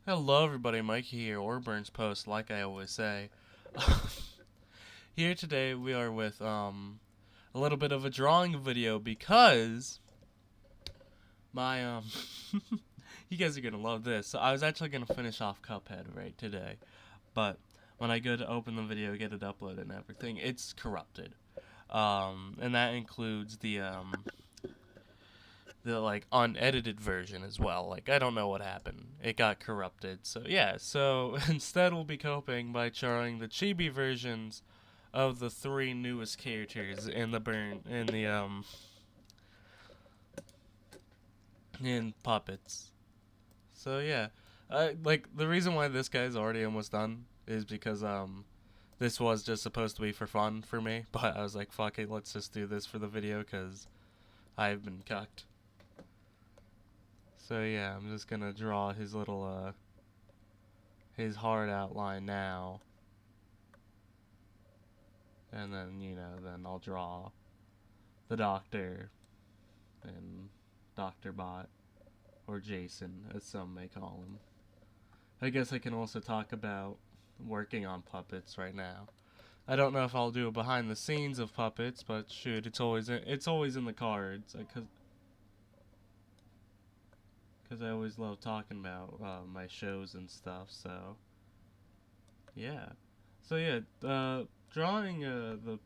Hello everybody, Mikey here, or Burns Post, like I always say. Here today we are with a little bit of a drawing video because my you guys are gonna love this. So I was actually gonna finish off Cuphead right today, but when I go to open the video, get it uploaded and everything, it's corrupted. And that includes the like unedited version as well. Like I don't know what happened. It got corrupted. So yeah, so instead we'll be coping by drawing the Chibi versions of the three newest characters in puppets. So yeah. Like the reason why this guy's already almost done is because this was just supposed to be for fun for me, but I was like fuck it, let's just do this for the video cuz I've been cucked. So yeah, I'm just gonna draw his little his hard outline now, and then then I'll draw the Doctor and Doctor Bot or Jason, as some may call him. I guess I can also talk about working on puppets right now. I don't know if I'll do a behind the scenes of puppets, but shoot, it's always in the cards, cause I always love talking about my shows and stuff. So yeah. So yeah, drawing the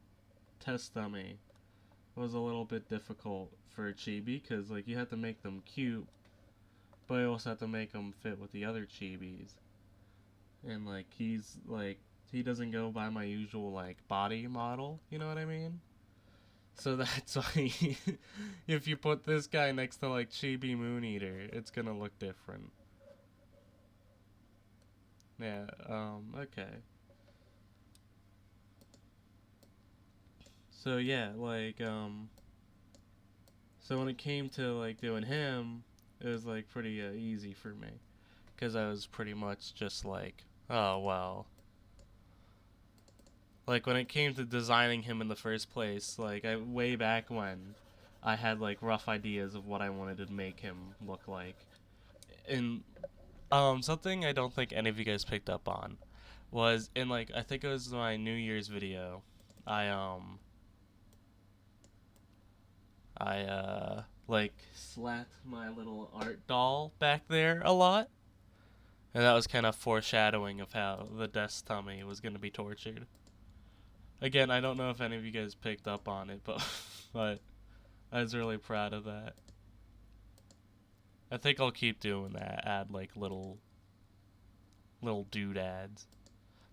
test dummy was a little bit difficult for Chibi because like you have to make them cute, but you also have to make them fit with the other Chibis. And like he doesn't go by my usual like body model. You know what I mean? So that's why if you put this guy next to like Chibi Moon Eater, it's gonna look different. Yeah. Okay. So yeah, so when it came to like doing him, it was like pretty easy for me because I was pretty much just like, oh well. Like when it came to designing him in the first place, like I way back when I had like rough ideas of what I wanted to make him look like. And something I don't think any of you guys picked up on was in like I think it was my New Year's video. I um I like slapped my little art doll back there a lot. And that was kind of foreshadowing of how the Death Tummy was going to be tortured. Again, I don't know if any of you guys picked up on it, but but I was really proud of that. I think I'll keep doing that. Add like little doodads.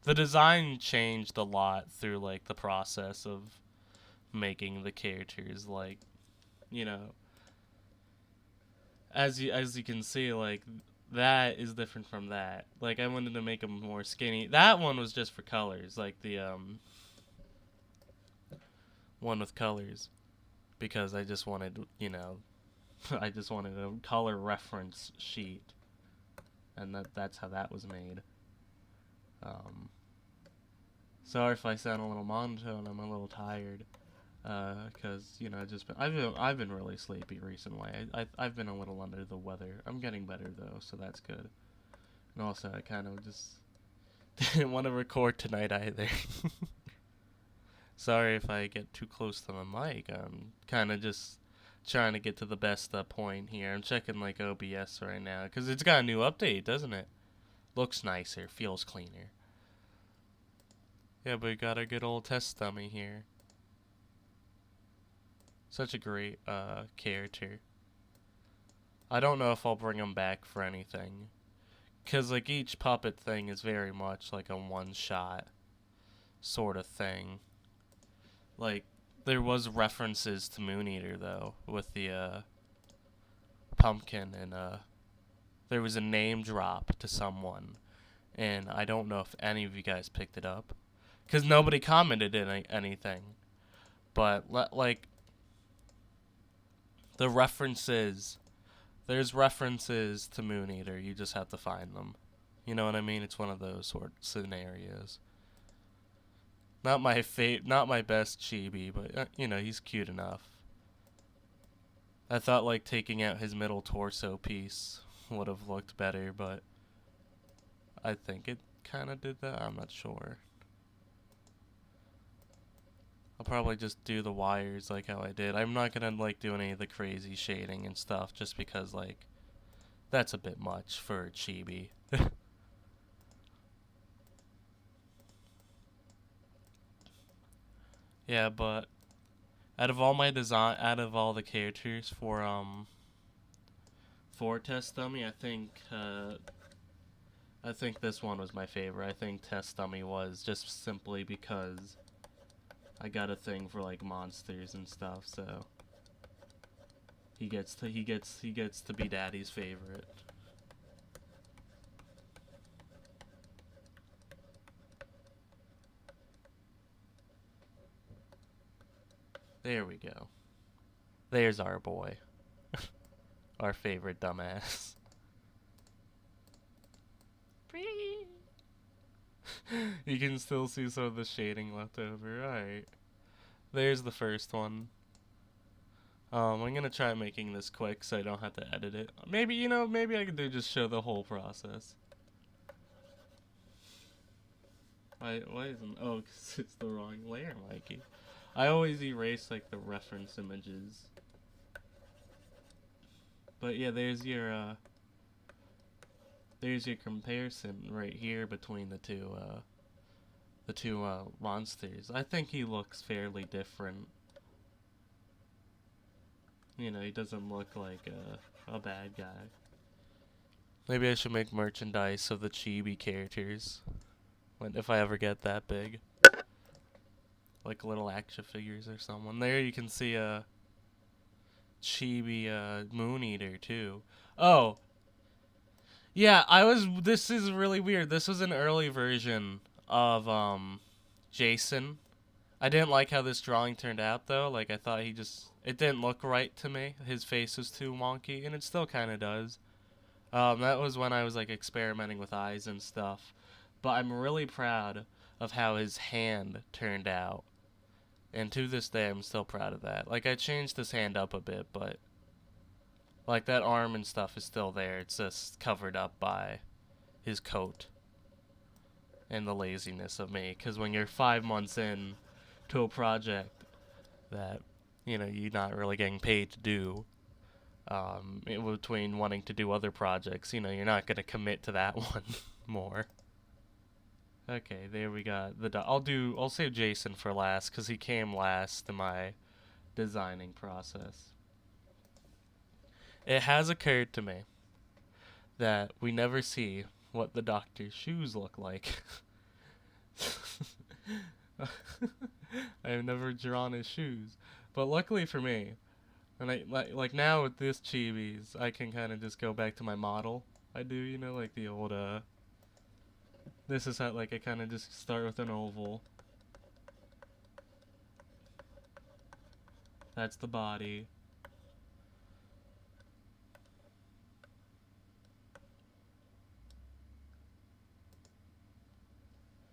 The design changed a lot through like the process of making the characters. Like you know, as you can see, like that is different from that. Like I wanted to make them more skinny. That one was just for colors, like the one with colors, because I just wanted I just wanted a color reference sheet, and that's how that was made. Um, Sorry if I sound a little monotone. I'm a little tired. Cause I've been really sleepy recently. I've been a little under the weather. I'm getting better though, so that's good. And also, I kind of just didn't want to record tonight either. Sorry if I get too close to the mic. I'm kind of just trying to get to the best point here. I'm checking like OBS right now because it's got a new update, doesn't it? Looks nicer, feels cleaner. Yeah, but we got a good old test dummy here. Such a great character. I don't know if I'll bring him back for anything. Because, like, each puppet thing is very much like a one shot sort of thing. Like, there was references to Moon Eater, though, with the pumpkin, and there was a name drop to someone. And I don't know if any of you guys picked it up. Because nobody commented anything. But, like, the references there's references to Moon Eater. You just have to find them. You know what I mean? It's one of those sort of scenarios. Not my best chibi, but he's cute enough. I thought like taking out his middle torso piece would have looked better, but I think it kind of did that. I'm not sure. I'll probably just do the wires like how I did. I'm not gonna like do any of the crazy shading and stuff just because like that's a bit much for Chibi. Yeah, but out of all my design, out of all the characters for Test Dummy, I think this one was my favorite. I think Test Dummy was just simply because I got a thing for like monsters and stuff, so he gets to be Daddy's favorite. There we go. There's our boy. Our favorite dumbass. You can still see some of the shading left over. Alright. There's the first one. I'm gonna try making this quick so I don't have to edit it. Maybe, maybe I could just show the whole process. Why isn't... Oh, because it's the wrong layer, Mikey. I always erase, like, the reference images. But yeah, there's your comparison right here between the two monsters. I think he looks fairly different. He doesn't look like a bad guy. Maybe I should make merchandise of the Chibi characters. If I ever get that big. Like little action figures or someone. There you can see a Chibi Moon Eater too. Oh! Yeah, this is really weird. This was an early version of Jason. I didn't like how this drawing turned out though. Like I thought it didn't look right to me. His face was too wonky, and it still kind of does. That was when I was like experimenting with eyes and stuff. But I'm really proud of how his hand turned out. And to this day, I'm still proud of that. Like I changed his hand up a bit, but like that arm and stuff is still there. It's just covered up by his coat and the laziness of me. Because when you're 5 months in to a project that you're not really getting paid to do, in between wanting to do other projects, you're not gonna commit to that one more. Okay, there we got I'll save Jason for last because he came last in my designing process. It has occurred to me that we never see what the doctor's shoes look like. I have never drawn his shoes, but luckily for me, and I like now with this Chibi's, I can kind of just go back to my model. I do, like the old This is how like I kind of just start with an oval. That's the body.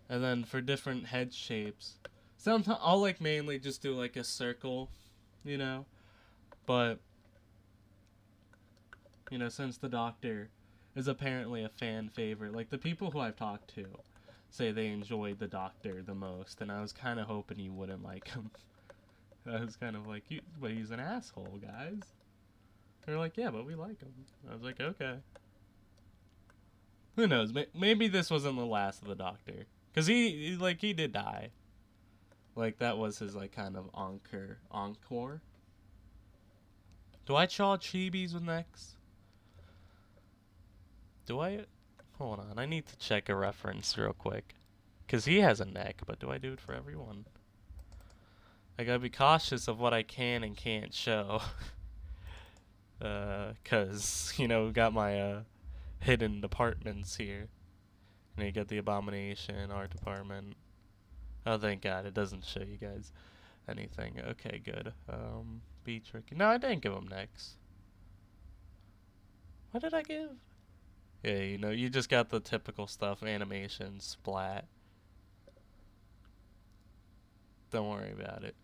And then for different head shapes, sometimes I'll like mainly just do like a circle, but since the doctor is apparently a fan favorite, like the people who I've talked to say they enjoyed the doctor the most, and I was kind of hoping you wouldn't like him. I was kind of like, but he's an asshole, guys. They're like, yeah, but we like him. I was like, okay. Who knows? Maybe this wasn't the last of the doctor. Because he did die. Like, that was his, like, kind of encore. Do I draw Chibis with necks? Do I? Hold on, I need to check a reference real quick. Because he has a neck, but do I do it for everyone? I gotta be cautious of what I can and can't show. Because, we got my, hidden departments here. You got the Abomination, Art Department. Oh, thank God, it doesn't show you guys anything. Okay, good. Be tricky. No, I didn't give him necks. What did I give? Yeah, you just got the typical stuff. Animation, splat. Don't worry about it.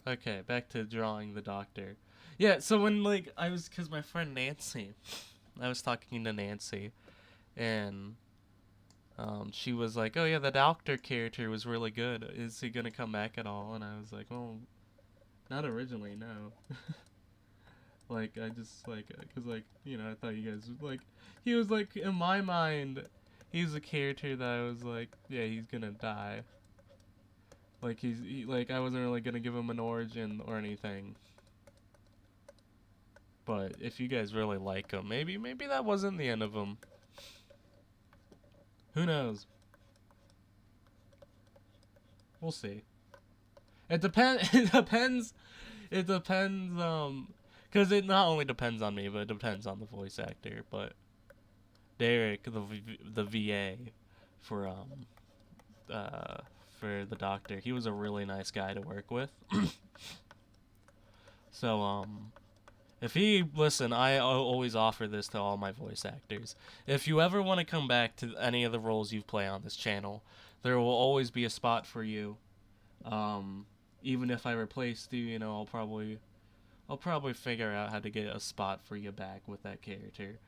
Okay, back to drawing the doctor. Yeah, so when, like, because my friend Nancy, I was talking to Nancy, and she was like, "Oh yeah, the doctor character was really good. Is he gonna come back at all?" And I was like, "Well, not originally, no." Like I just like, cause like I thought you guys would like. He was like in my mind, he's a character that I was like, yeah, he's gonna die. Like like I wasn't really gonna give him an origin or anything. But if you guys really like him, maybe that wasn't the end of him. Who knows? We'll see. It depends. It depends. It depends. Because it not only depends on me, but it depends on the voice actor. But Derek, the VA, for uh for the doctor, he was a really nice guy to work with. So if he listen, I always offer this to all my voice actors. If you ever want to come back to any of the roles you play on this channel, there will always be a spot for you. Even if I replaced you, I'll probably figure out how to get a spot for you back with that character.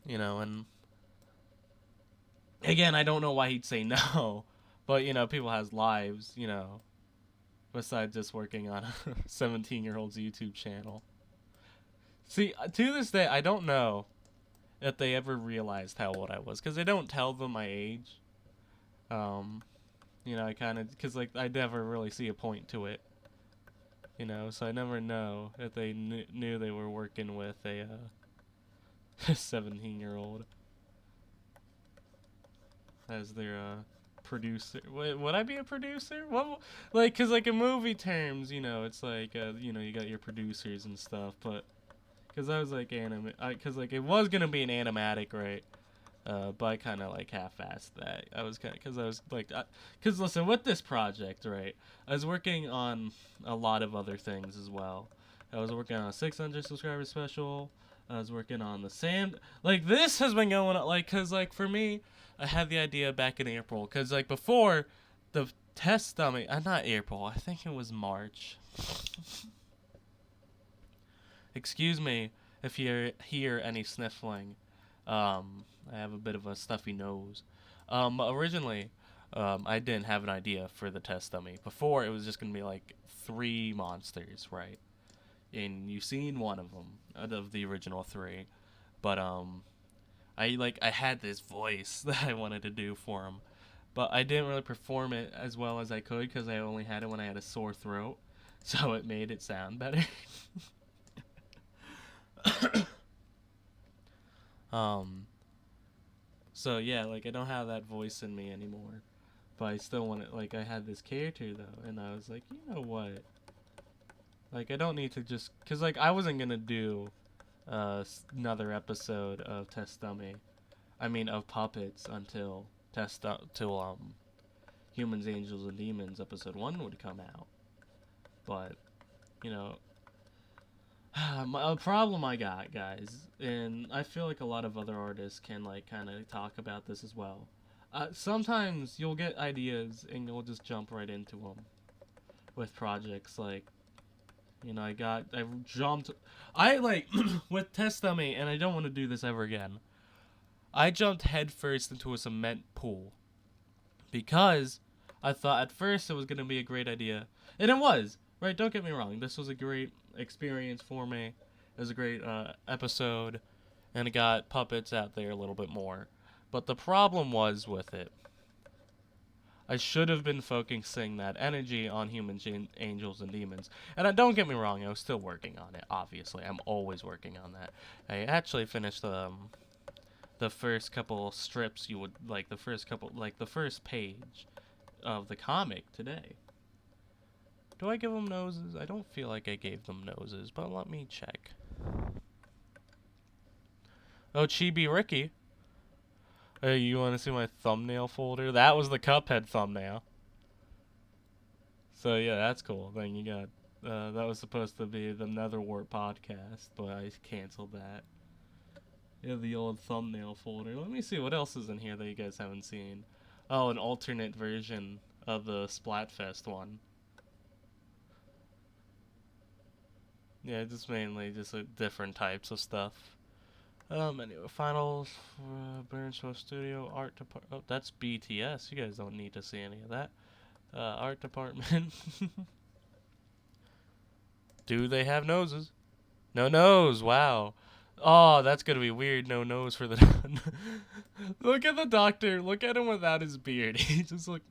And again, I don't know why he'd say no, but people has lives, besides just working on a 17-year-old's YouTube channel. See, to this day, I don't know if they ever realized how old I was, because they don't tell them my age. I kind of, because like I never really see a point to it. So I never know if they knew they were working with a 17-year-old as their producer. Wait, would I be a producer? What, like, cause like in movie terms, it's like you got your producers and stuff, but cause I was like cause like it was gonna be an animatic, right? But I kind of like half-assed that. I was kind of, cause I was like, cause listen, with this project, right? I was working on a lot of other things as well. I was working on a 600 subscriber special. I was working on the sand. Like this has been going on, like, cause like for me, I had the idea back in April, cause like before the test dummy, not April, I think it was March. Excuse me if you hear any sniffling. I have a bit of a stuffy nose. Originally, I didn't have an idea for the test dummy. Before, it was just gonna be like 3 monsters, right? And you've seen one of them out of the original 3. But I had this voice that I wanted to do for him, but I didn't really perform it as well as I could because I only had it when I had a sore throat, so it made it sound better. um. So yeah, like I don't have that voice in me anymore, but I still want it. Like I had this character though, and I was like, you know what? Like I don't need to just, cause like I wasn't gonna do another episode of Test Dummy. I mean of Puppets until Humans, Angels, and Demons episode 1 would come out. But you know, a problem I got, guys, and I feel like a lot of other artists can like kind of talk about this as well. Sometimes you'll get ideas and you'll just jump right into them with projects. Like, I jumped, I like with Test Dummy, and I don't want to do this ever again. I jumped headfirst into a cement pool because I thought at first it was gonna be a great idea, and it was. Right? Don't get me wrong. This was a great experience for me. It was a great episode, and it got puppets out there a little bit more. But the problem was with it, I should have been focusing that energy on Humans, Angels, and Demons. And don't get me wrong, I was still working on it, obviously. I'm always working on that. I actually finished the first couple strips the first page of the comic today. Do I give them noses? I don't feel like I gave them noses, but let me check. Oh, Chibi Ricky. Hey, you want to see my thumbnail folder? That was the Cuphead thumbnail. So yeah, that's cool. Then you got, that was supposed to be the Netherwart podcast, but I canceled that. Yeah, the old thumbnail folder. Let me see what else is in here that you guys haven't seen. Oh, an alternate version of the Splatfest one. Yeah, just mainly just different types of stuff. Anyway, finals, Burnsville Studio, art department. Oh, that's BTS. You guys don't need to see any of that. Art department. Do they have noses? No nose. Wow. Oh, that's gonna be weird. No nose for the. Look at the doctor. Look at him without his beard. He just look.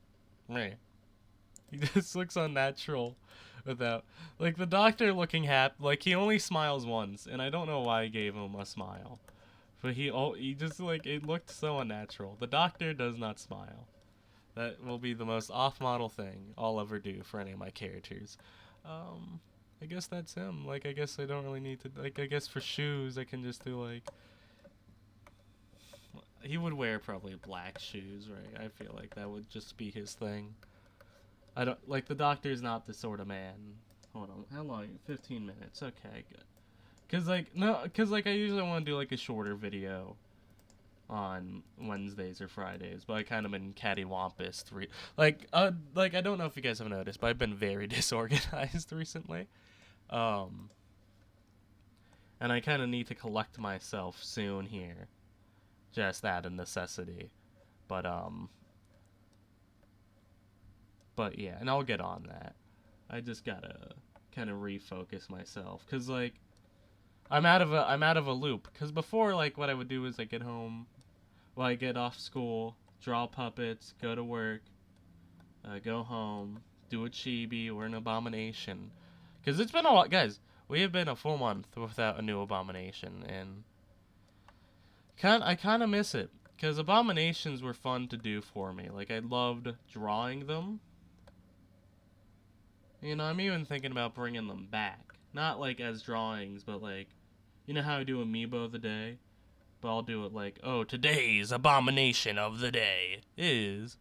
Meh. He just looks unnatural without. Like the doctor looking happy. Like he only smiles once, and I don't know why I gave him a smile. But he just like it looked so unnatural. The doctor does not smile. That will be the most off-model thing I'll ever do for any of my characters. Um, I guess that's him. Like I guess I don't really need to like I guess for shoes I can just do like he would wear probably black shoes, right? I feel like that would just be his thing. I don't like the doctor's not the sort of man. Hold on, how long? 15 minutes. Okay, good. Cause like no, cause like I usually want to do like a shorter video on Wednesdays or Fridays, but I kind of been cattywampus like I don't know if you guys have noticed, but I've been very disorganized recently, um, and I kind of need to collect myself soon here, just out of necessity, but but yeah, and I'll get on that. I just gotta kind of refocus myself, cause like I'm out of a loop. Cause before, like, what I would do is I get home, well, I get off school, draw puppets, go to work, go home, do a chibi or an abomination. Cause it's been a lot, guys. We have been a full month without a new abomination, and I kind of miss it. Cause abominations were fun to do for me. Like I loved drawing them. You know, I'm even thinking about bringing them back. Not like as drawings, but like, you know how I do Amiibo of the Day? But I'll do it like, oh, today's abomination of the day is.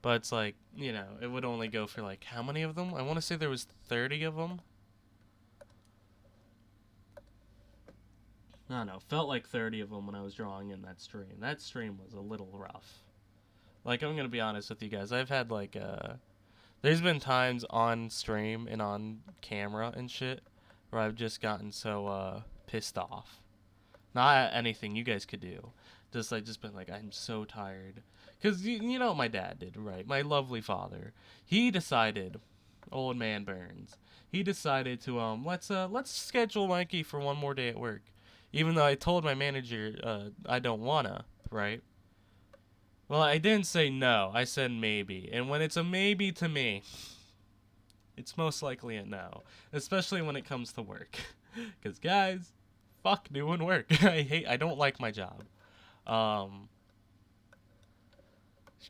But it's like, you know, it would only go for like, how many of them? I want to say there was 30 of them. I don't know, felt like 30 of them when I was drawing in that stream. That stream was a little rough. Like, I'm going to be honest with you guys. I've had like, there's been times on stream and on camera and shit where I've just gotten so, pissed off. Not at anything you guys could do. Just been like, I'm so tired. Because you know what my dad did, right? My lovely father. He decided, old man Burns, he decided to, let's schedule Mikey for one more day at work. Even though I told my manager, I don't wanna, right? Well, I didn't say no. I said maybe. And when it's a maybe to me, it's most likely a no. Especially when it comes to work. Because, guys, fuck doing work. I don't like my job.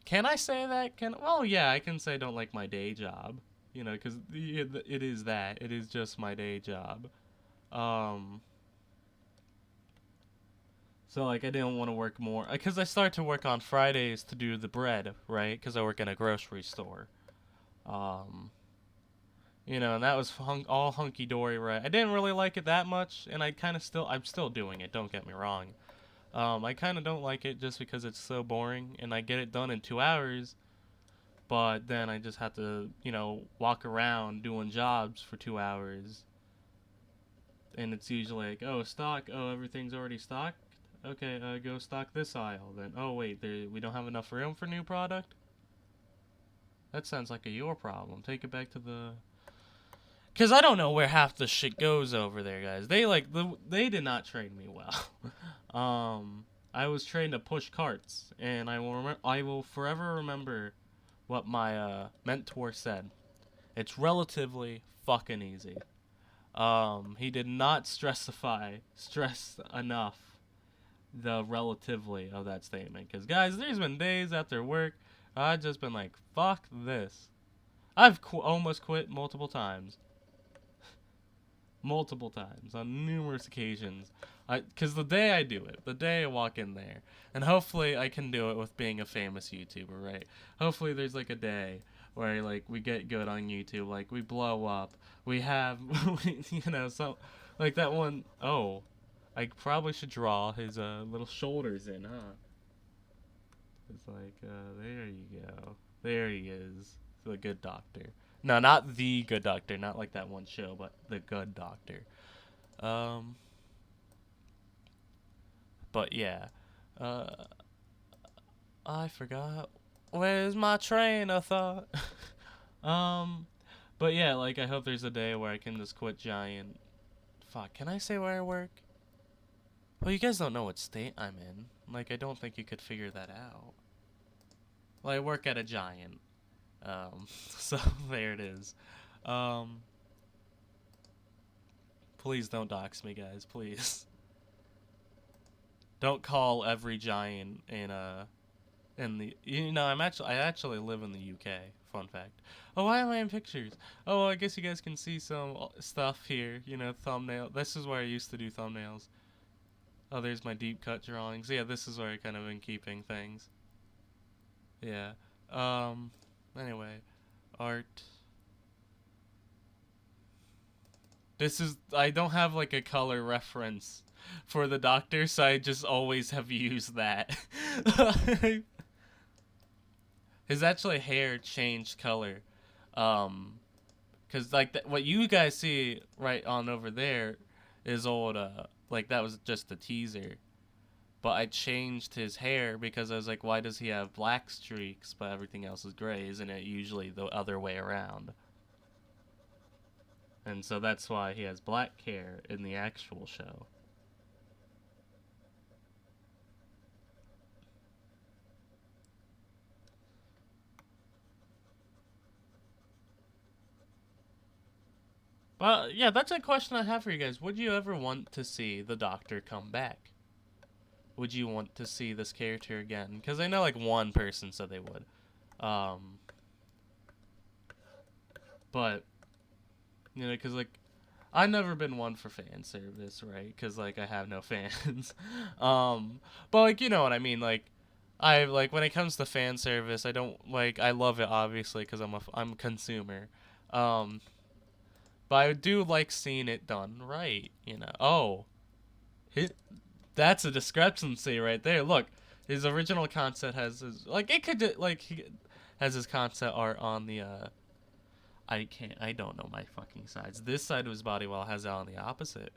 Can I say that? Well, yeah, I can say I don't like my day job. You know, because it is that. It is just my day job. So, like, I didn't want to work more. Because I start to work on Fridays to do the bread, right? Because I work in a grocery store. Um, you know, and that was all hunky-dory, right? I didn't really like it that much, and I'm still doing it, don't get me wrong. I kind of don't like it just because it's so boring, and I get it done in 2 hours, but then I just have to, you know, walk around doing jobs for 2 hours, and it's usually like, oh, stock, oh, everything's already stocked? Okay, go stock this aisle, then, oh, wait, we don't have enough room for new product? That sounds like a your problem. Take it back to the... Because I don't know where half the shit goes over there, guys. They did not train me well. I was trained to push carts, and I will forever remember what my mentor said. It's relatively fucking easy. He did not stress enough the relatively of that statement. Because, guys, there's been days after work I've just been like, fuck this. I've almost quit multiple times. Multiple times on numerous occasions. Because the day I do it, the day I walk in there, and hopefully I can do it with being a famous YouTuber, right? Hopefully there's like a day where like we get good on YouTube, like we blow up, we have, you know, so like that one. Oh, I probably should draw his little shoulders in, huh? It's like, there you go, there he is, the good doctor. No, not the good doctor, not like that one show, but the good doctor. Um, But yeah, uh, I forgot. Where's my train of thought? um, but yeah, like I hope there's a day where I can just quit Giant. Fuck, can I say where I work? Well, you guys don't know what state I'm in. Like, I don't think you could figure that out. Well, I work at a Giant. So there it is. Um, please don't dox me, guys. Please. Don't call every Giant in the I actually live in the UK. Fun fact. Oh, why am I in pictures? Oh, I guess you guys can see some stuff here. Thumbnail. This is where I used to do thumbnails. Oh, there's my deep cut drawings. Yeah, this is where I kind of been keeping things. Yeah. Um. Anyway, art. I don't have like a color reference for the doctor, so I just always have used that. His actually hair changed color. Cause like what you guys see right on over there is old. Like that was just a teaser. But I changed his hair because I was like, why does he have black streaks but everything else is gray? Isn't it usually the other way around? And so that's why he has black hair in the actual show. But yeah, that's a question I have for you guys. Would you ever want to see the Doctor come back? Would you want to see this character again? Because I know like one person said they would. But because like I've never been one for fan service, right? Because like I have no fans. But like you know what I mean. Like I like when it comes to fan service, I don't like. I love it obviously because I'm a consumer. Um, but I do like seeing it done right. Oh, hit. That's a discrepancy right there. Look, his original concept has his like it could like he has his concept art on the I don't know my fucking sides. This side of his body while has it on the opposite.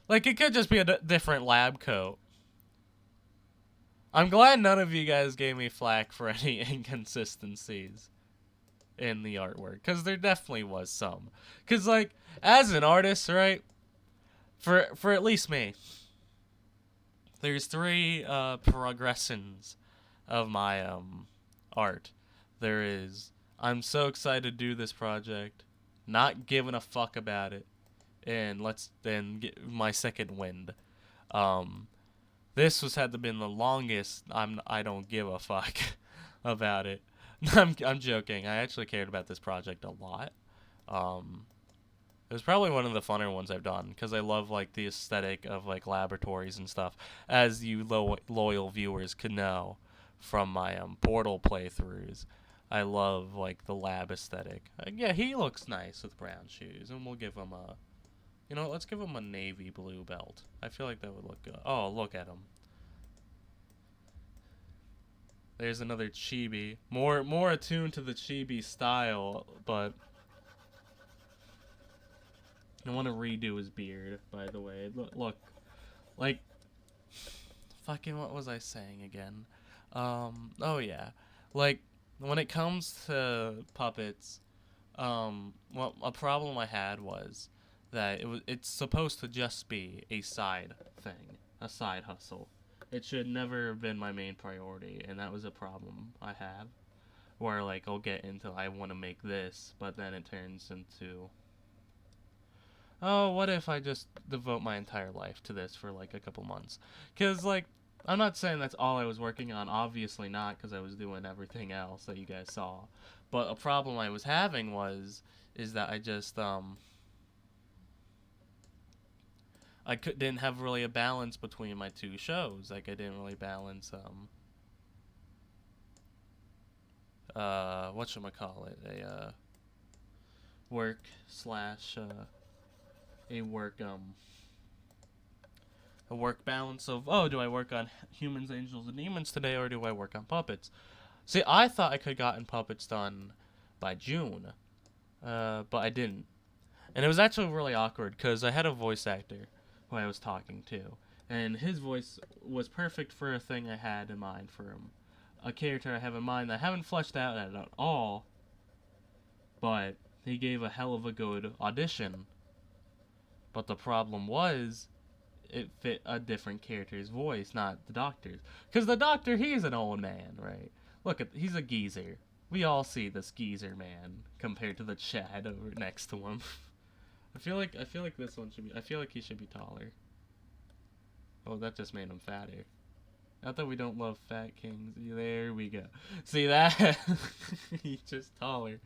Like it could just be a different lab coat. I'm glad none of you guys gave me flack for any inconsistencies in the artwork, because there definitely was some. Because like as an artist, right? For at least me, there's three progressions of my art. There is I'm so excited to do this project, not giving a fuck about it, and let's then get my second wind. Um, this was had to been the longest. I don't give a fuck about it. I'm joking. I actually cared about this project a lot. It was probably one of the funner ones I've done because I love like the aesthetic of like laboratories and stuff, as you loyal viewers could know from my Portal playthroughs. I love like the lab aesthetic. Yeah, he looks nice with brown shoes, and we'll give him let's give him a navy blue belt. I feel like that would look good. Oh, look at him. There's another Chibi, more attuned to the Chibi style, but I want to redo his beard. By the way, look, like, fucking, what was I saying again? Oh yeah, like when it comes to puppets, well, a problem I had was that it's supposed to just be a side thing, a side hustle. It should never have been my main priority, and that was a problem I have. Where like I'll get into I want to make this, but then it turns into oh, what if I just devote my entire life to this for like a couple months? Because like I'm not saying that's all I was working on. Obviously not, because I was doing everything else that you guys saw. But a problem I was having is that I just didn't have really a balance between my two shows. Like I didn't really balance whatchamacallit, a work slash a work a work balance of, oh, do I work on humans, angels, and demons today, or do I work on puppets? See, I thought I could have gotten puppets done by June, but I didn't. And it was actually really awkward because I had a voice actor who I was talking to, And his voice was perfect for a thing I had in mind for him. A character I have in mind that I haven't fleshed out at all, but he gave a hell of a good audition. But the problem was, it fit a different character's voice, not the doctor's. Because the doctor, he's an old man, right? Look, he's a geezer. We all see this geezer man compared to the Chad over next to him. I feel like this one should be. I feel like he should be taller. Oh, that just made him fatter. Not that we don't love fat kings. There we go. See that? He's just taller.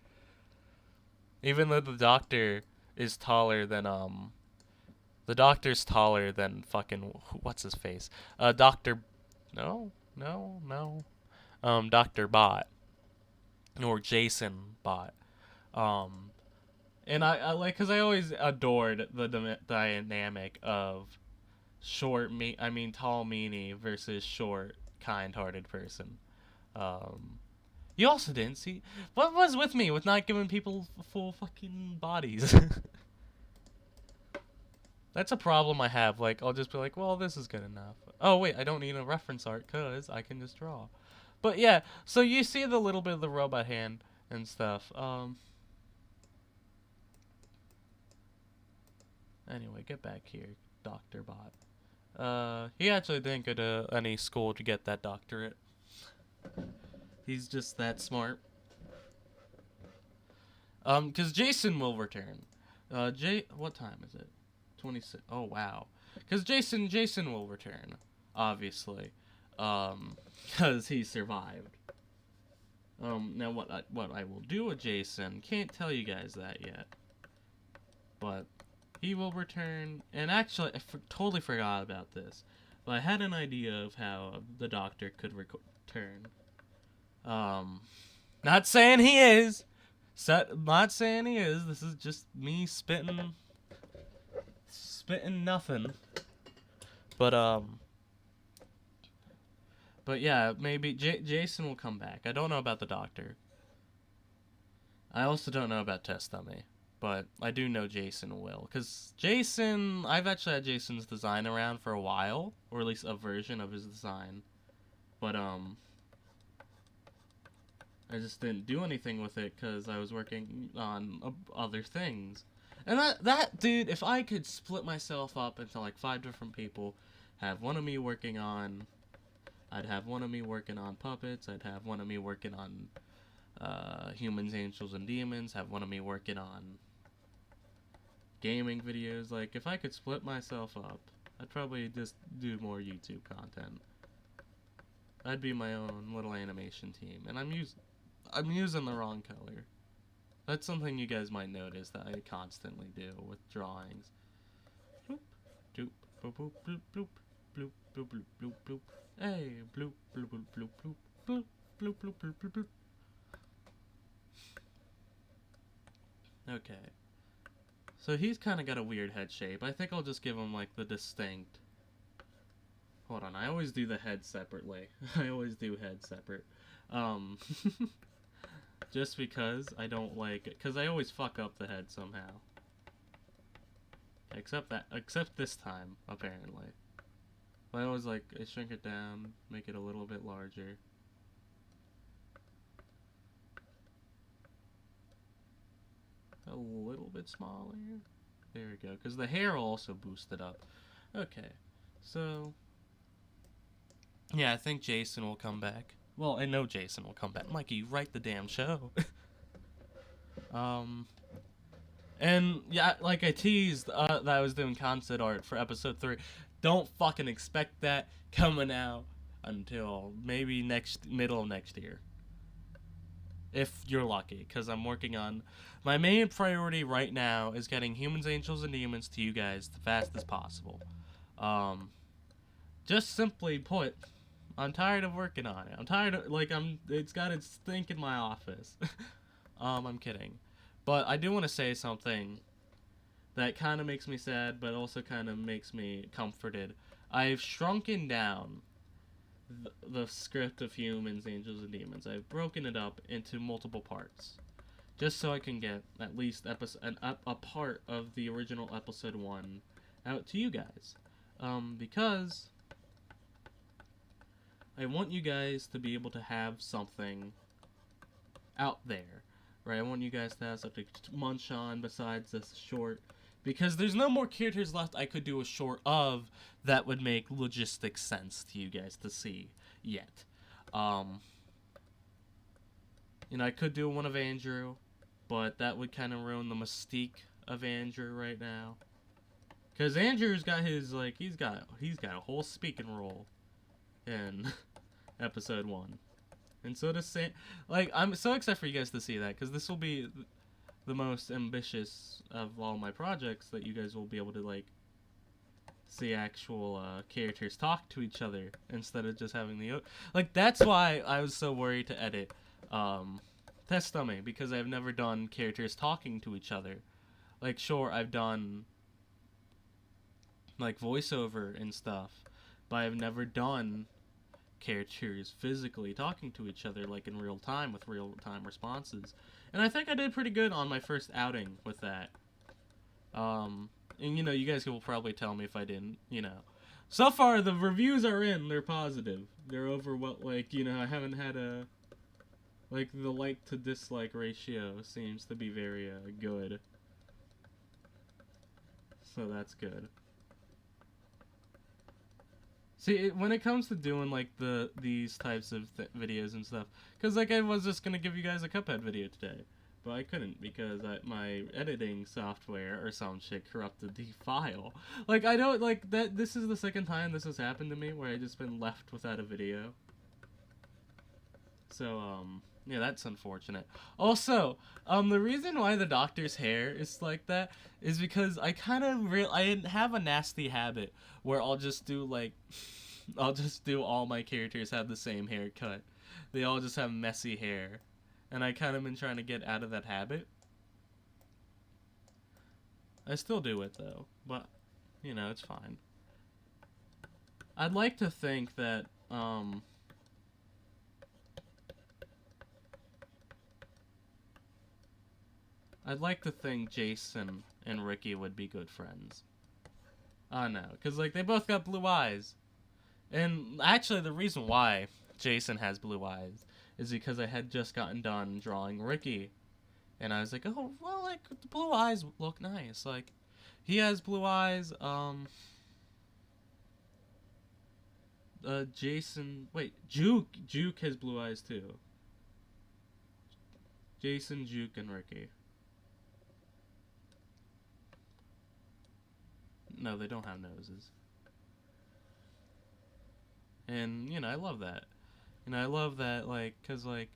Even though the doctor is taller than the doctor's taller than fucking what's his face? Doctor. No. Doctor Bot or Jason Bot. And I like, cause I always adored the dynamic of tall meanie versus short kind-hearted person. You also didn't see what was with me with not giving people full fucking bodies. That's a problem I have. Like, I'll just be like, well, this is good enough. Oh wait, I don't need a reference art cause I can just draw. But yeah, so you see the little bit of the robot hand and stuff. Anyway, get back here, Dr. Bot. He actually didn't go to any school to get that doctorate. He's just that smart. Cause Jason will return. What time is it? 26. Oh wow. Cause Jason will return, obviously. Cause he survived. Now what I will do with Jason, can't tell you guys that yet. But he will return, and actually, I totally forgot about this. But I had an idea of how the Doctor could return. Not saying he is. Not saying he is. This is just me spitting nothing. But yeah, maybe Jason will come back. I don't know about the Doctor. I also don't know about Test Dummy. But I do know Jason will. Because Jason, I've actually had Jason's design around for a while. Or at least a version of his design. But, I just didn't do anything with it because I was working on other things. And that, dude, if I could split myself up into like 5 different people, have one of me working on... I'd have one of me working on puppets, I'd have one of me working on humans, angels, and demons, have one of me working on gaming videos. Like, if I could split myself up, I'd probably just do more YouTube content. I'd be my own little animation team, and I'm using the wrong color. That's something you guys might notice that I constantly do with drawings. Bloop, doop, boop, boop, bloop, bloop, bloop, bloop, bloop, bloop, bloop. Hey, bloop, bloop, bloop, bloop, bloop, bloop, bloop, bloop, bloop, bloop, bloop. Okay. So he's kind of got a weird head shape. I think I'll just give him like the distinct. Hold on, I always do the head separately. I always do head separate. Just because I don't like it. Because I always fuck up the head somehow. Except this time, apparently. I always I shrink it down, make it a little bit larger. A little bit smaller. There we go. Because the hair will also boost it up. Okay. So... yeah, I think Jason will come back. Well, I know Jason will come back. Mikey, write the damn show. And, yeah, like I teased that I was doing concept art for episode 3. Don't fucking expect that coming out until maybe middle of next year. If you're lucky, because I'm working on... my main priority right now is getting Humans, Angels, and Demons to you guys the fastest possible. Just simply put, I'm tired of working on it. I'm tired of, it's got its stink in my office. I'm kidding. But I do want to say something that kind of makes me sad, but also kind of makes me comforted. I've shrunken down the script of Humans, Angels, and Demons. I've broken it up into multiple parts, just so I can get at least a part of the original episode 1 out to you guys. Because I want you guys to be able to have something out there, right? I want you guys to have something to munch on besides this short, because there's no more characters left I could do a short of that would make logistic sense to you guys to see yet. You know, I could do one of Andrew, but that would kind of ruin the mystique of Andrew right now. Cause Andrew's got his he's got a whole speaking role in episode 1. And so does Sam. Like, I'm so excited for you guys to see that, because this will be the most ambitious of all my projects that you guys will be able to, like, see actual characters talk to each other instead of just having the... Like, that's why I was so worried to edit Test Dummy, because I've never done characters talking to each other. Like, sure, I've done, like, voiceover and stuff, but I've never done characters physically talking to each other, like in real time with real time responses. And I think I did pretty good on my first outing with that. And you know, you guys will probably tell me if I didn't, you know. So far the reviews are in, they're positive. They're over what, like, you know, I haven't had a, like, the like to dislike ratio seems to be very good. So that's good. See, when it comes to doing, like, these types of videos and stuff, because, like, I was just going to give you guys a Cuphead video today, but I couldn't because my editing software or some shit corrupted the file. Like, I don't, like, this is the second time this has happened to me, where I just been left without a video. So, yeah, that's unfortunate. Also, the reason why the doctor's hair is like that is because I kind of I have a nasty habit where I'll just do, like, I'll just do all my characters have the same haircut. They all just have messy hair. And I kind of been trying to get out of that habit. I still do it, though. But, you know, it's fine. I'd like to think that, I'd like to think Jason and Ricky would be good friends. Oh, no. Because, like, they both got blue eyes. And actually, the reason why Jason has blue eyes is because I had just gotten done drawing Ricky. And I was like, oh, well, like, the blue eyes look nice. Like, he has blue eyes. Jason, wait, Juke has blue eyes, too. Jason, Juke, and Ricky. No, they don't have noses. And, you know, I love that. You know, I love that, like, because, like,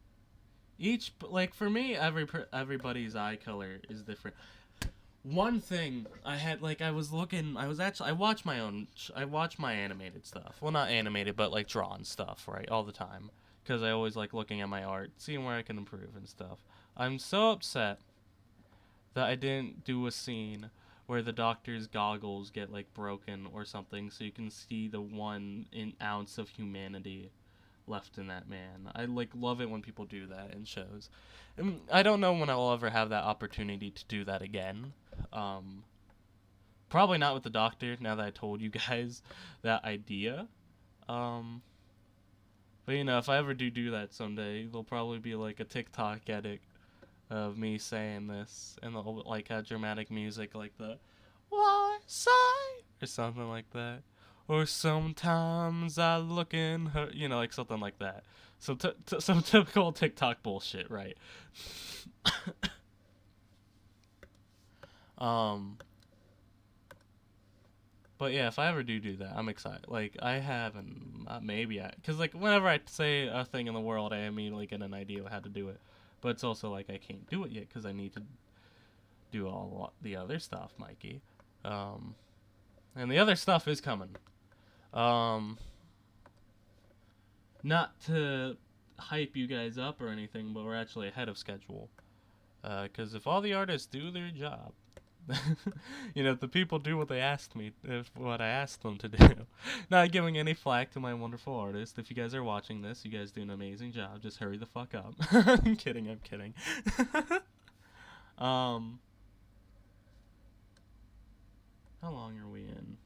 each, like, for me, everybody's eye color is different. One thing I had, like, I watch my animated stuff. Well, not animated, but, like, drawn stuff, right, all the time. Because I always like looking at my art, seeing where I can improve and stuff. I'm so upset that I didn't do a scene where the doctor's goggles get, like, broken or something, so you can see the 1 ounce of humanity left in that man. I, like, love it when people do that in shows. And I don't know when I'll ever have that opportunity to do that again. Probably not with the doctor, now that I told you guys that idea. But, you know, if I ever do that someday, there'll probably be, like, a TikTok edit of me saying this, and they'll, like, have dramatic music like the "Why sigh?" or something like that. Or sometimes I look in her, you know, like something like that. Some typical TikTok bullshit, right? But yeah, if I ever do that, I'm excited. Like, I haven't, because, like, whenever I say a thing in the world, I immediately get an idea of how to do it. But it's also like I can't do it yet because I need to do all the other stuff, Mikey. And the other stuff is coming. Not to hype you guys up or anything, but we're actually ahead of schedule. Because if all the artists do their job, you know, if the people do what what I asked them to do. Not giving any flack to my wonderful artist. If you guys are watching this, you guys do an amazing job. Just hurry the fuck up. I'm kidding. How long are we in?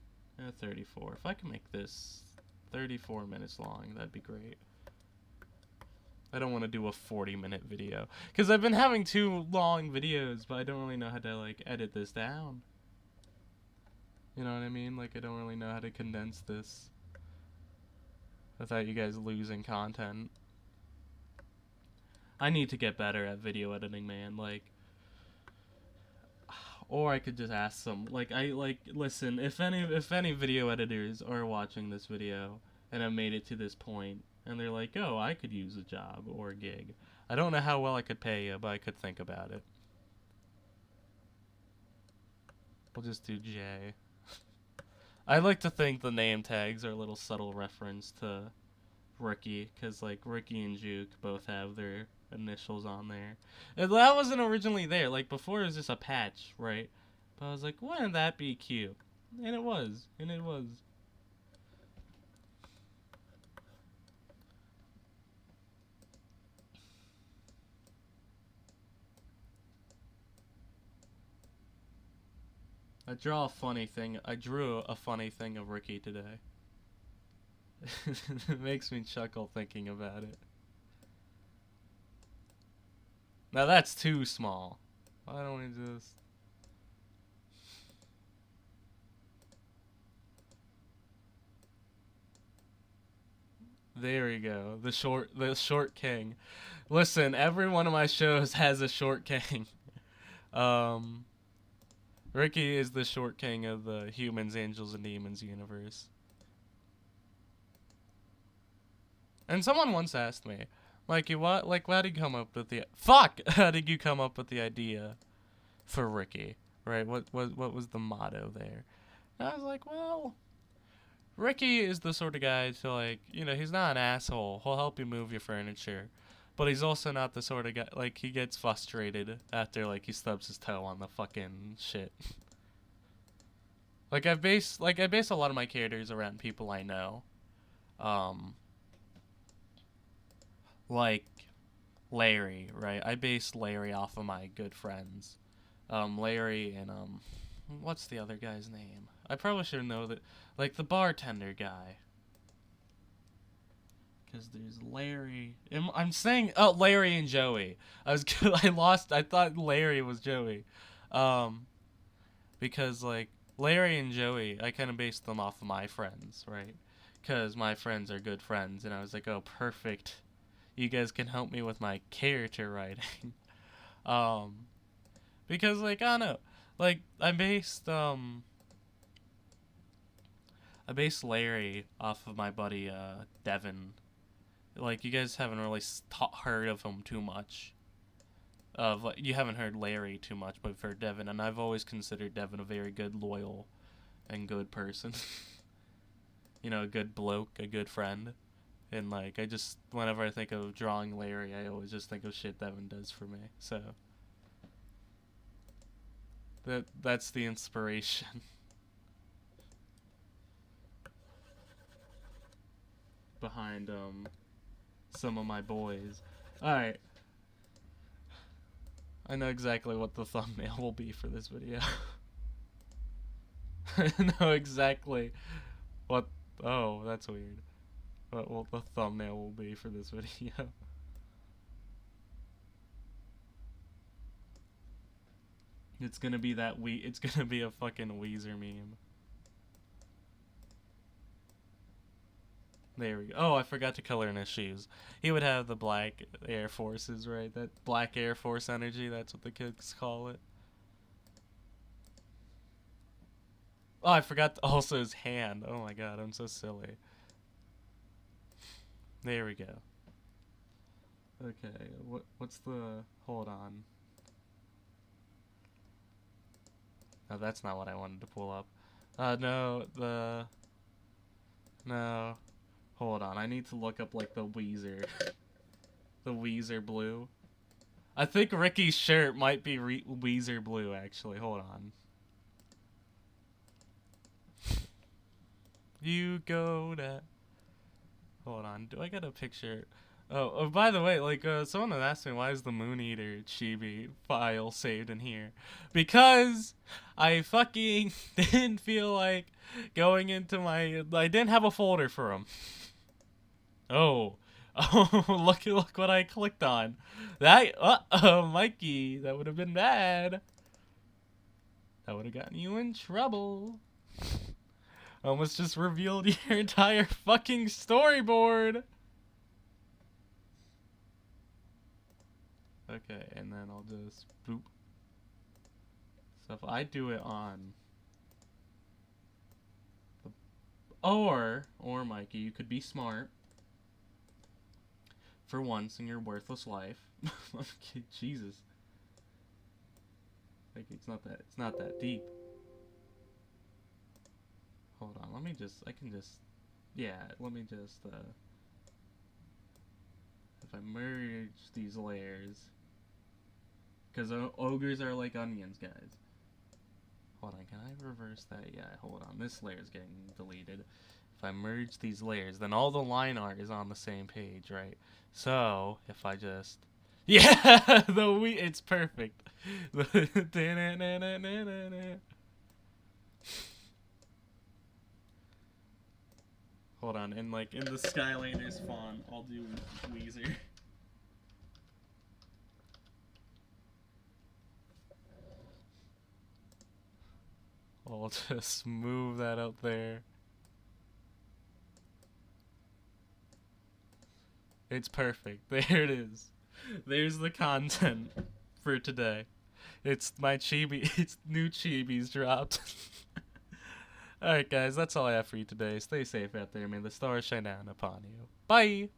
34. If I can make this 34 minutes long, that'd be great. I don't want to do a 40-minute video because I've been having 2 long videos, but I don't really know how to like edit this down. You know what I mean? Like I don't really know how to condense this without you guys losing content. I need to get better at video editing, man. Like, or I could just ask some. Like, listen. If any video editors are watching this video and have made it to this point, and they're like, "Oh, I could use a job or a gig." I don't know how well I could pay you, but I could think about it. We'll just do J. I like to think the name tags are a little subtle reference to Ricky, because like Ricky and Juke both have their initials on there. And that wasn't originally there. Like before it was just a patch, right? But I was like, wouldn't that be cute? And it was. And it was. I drew a funny thing of Ricky today. It makes me chuckle thinking about it. Now that's too small. Why don't we just... There we go. The short king. Listen, every one of my shows has a short king. Ricky is the short king of the Humans, Angels, and Demons universe. And someone once asked me, Mikey, how did you come up with the... Fuck! How did you come up with the idea for Ricky? Right? What was the motto there? And I was like, well... Ricky is the sort of guy to, like, you know, he's not an asshole. He'll help you move your furniture. But he's also not the sort of guy, like, he gets frustrated after, like, he stubs his toe on the fucking shit. I base a lot of my characters around people I know. Like Larry, right? I base Larry off of my good friends. Larry and, what's the other guy's name? I probably should know that, like, the bartender guy. Because there's Larry. I'm saying, oh, Larry and Joey. I thought Larry was Joey. Because, like, Larry and Joey, I kind of based them off of my friends, right? Because my friends are good friends, and I was like, oh, perfect. You guys can help me with my character writing. Because, like, I don't know. Like, I based Larry off of my buddy, Devin. Like, you guys haven't really heard of him too much. You haven't heard Larry too much, but you've heard Devin, and I've always considered Devin a very good, loyal, and good person. You know, a good bloke, a good friend. And, like, whenever I think of drawing Larry, I always just think of shit Devin does for me, so... That's the inspiration. Behind, some of my boys. Alright. I know exactly what the thumbnail will be for this video. I know exactly what... Oh, that's weird. What the thumbnail will be for this video. It's gonna be it's gonna be a fucking Weazer meme. There we go. Oh, I forgot to color in his shoes. He would have the black Air Forces, right? That black Air Force energy, that's what the kids call it. Oh, I forgot also his hand. Oh my god, I'm so silly. There we go. Okay, what's the... Hold on. No, that's not what I wanted to pull up. No. Hold on, I need to look up, like, the Weazer. The Weazer blue. I think Ricky's shirt might be Weazer blue, actually. Hold on. You go to... Hold on, do I get a picture? Oh, by the way, like, someone had asked me why is the Moon Eater Chibi file saved in here? Because I fucking didn't feel like going into my. I didn't have a folder for him. Oh, oh, look what I clicked on. That, Mikey, that would have been bad. That would have gotten you in trouble. Almost just revealed your entire fucking storyboard. Okay, and then I'll just boop. So if I do it on the, or Mikey, you could be smart for once in your worthless life. Okay, Jesus. Like it's not that deep. Hold on, let me just let me just if I merge these layers, because ogres are like onions, guys. Hold on, can I reverse that? Yeah, hold on, this layer is getting deleted. If I merge these layers, then all the line art is on the same page, right? So if I just yeah, it's perfect. Hold on, and like in the Skylanders font, I'll do Weazer. I'll just move that up there. It's perfect. There it is. There's the content for today. It's my chibi. It's new chibis dropped. Alright, guys, that's all I have for you today. Stay safe out there. May the stars shine down upon you. Bye!